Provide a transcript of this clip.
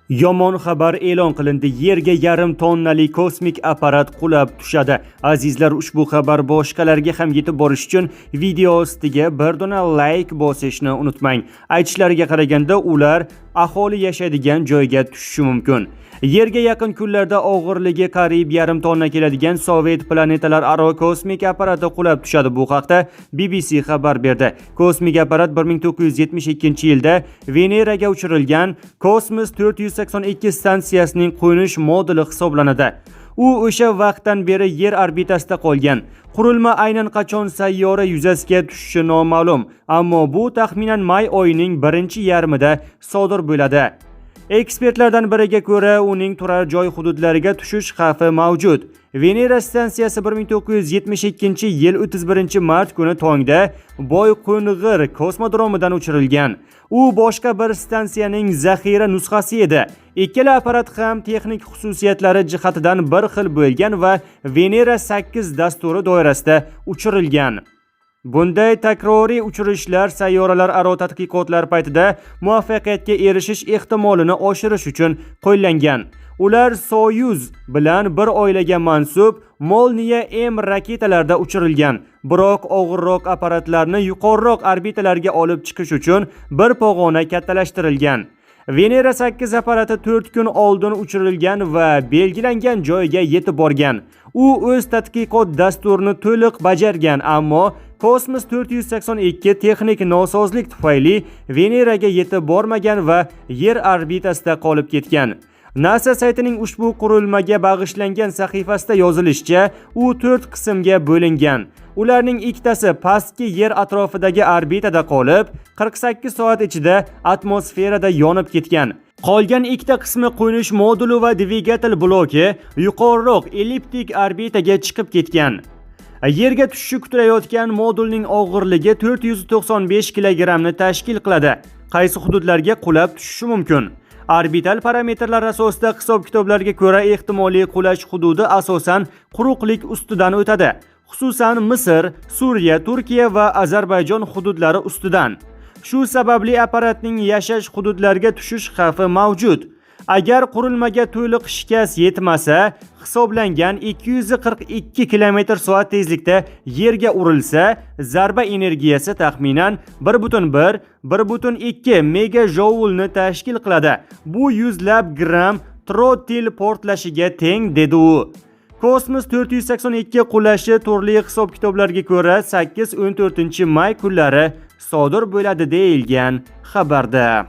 Yomon xabar e'lon qilindi. Yerga yarim tonnali kosmik apparat qulab tushadi. Azizlar, ushbu xabar boshqalarga ham yetib borish uchun video ostiga bir dona like bosishni unutmang. Aytishlariga qaraganda, ular aholi yashaydigan joyga tushishi mumkin. Yerga yaqin kunlarda og'irligi qariyb yarim tonna keladigan Sovet planetalararo kosmik apparati qulab tushadi. Bu haqda BBC xabar berdi. Kosmik apparat 1972-yilda Veneraga uchirilgan Cosmos 482 stansiyasining qo'nish moduli hisoblanadi. U o'sha vaqtdan beri yer orbitasida qolgan. Qurilma aynan qachon sayyora yuzasiga tushishi noma'lum, ammo bu taxminan may oyining birinchi yarmida sodir bo'ladi. Ekspertlardan biriga ko'ra, uning turar joy hududlariga tushish xavfi mavjud. Venera stansiyasi 1972-yil 31-mart kuni tongda Boyqo'ng'ir kosmodromidan uchirilgan. U boshqa bir stansiyaning zaxira nusxasi edi. Ikkala apparat ham texnik xususiyatlari jihatidan bir xil bo'lgan va Venera 8 dasturi doirasida uchirilgan. Bunday takroriy uchirishlar sayyoralararo tadqiqotlar paytida muvaffaqiyatga erishish ehtimolini oshirish uchun qo'llangan. Ular Soyuz bilan bir oilaga mansub Molniya M raketalarida uchirilgan. Biroq og'irroq apparatlarni yuqoriroq orbitalarga olib chiqish uchun bir pog'ona kattalashtirilgan. Venera 8 apparati 4 kun oldin uchirilgan va belgilangan joyga yetib borgan. U o'z tadqiqot dasturini to'liq bajargan, ammo Cosmos 482 texnik nosozlik tufayli Veneraga yetib bormagan va yer orbitasida qolib ketgan. NASA saytining ushbu qurilmaga bag'ishlangan sahifasida yozilishicha, u 4 qismga bo'lingan. Ularning ikkitasi pastki yer atrofidagi orbitada qolib, 48 soat ichida atmosferada yonib ketgan. Qolgan ikkita qismi qo'nish moduli va dvigatel bloki yuqoriroq elliptik orbitaga chiqib ketgan. Yerga tushishi kutilayotgan modulning og'irligi 495 kg ni tashkil qiladi. Qaysi hududlarga qulab tushishi mumkin? Orbital parametrlar asosida hisob-kitoblarga ko'ra ehtimoliy qulash hududi asosan quruqlik ustidan o'tadi. Xususan Misr, Suriya, Turkiya va Ozarbayjon hududlari ustidan. Shu sababli apparatning yashash hududlariga tushish xavfi mavjud. Agar qurilmaga to'liq shikast yetmasa, hisoblangan 242 km/soat tezlikda yerga urilsa, zarba energiyasi taxminan 1,1-1,2 megajoulni tashkil qiladi. Bu yuzlab gramm trottil portlashiga teng, dedi u. Cosmos 482 qulashi turli hisob-kitoblarga ko'ra 8-14 may kunlari sodir bo'ladi deyilgan xabarda.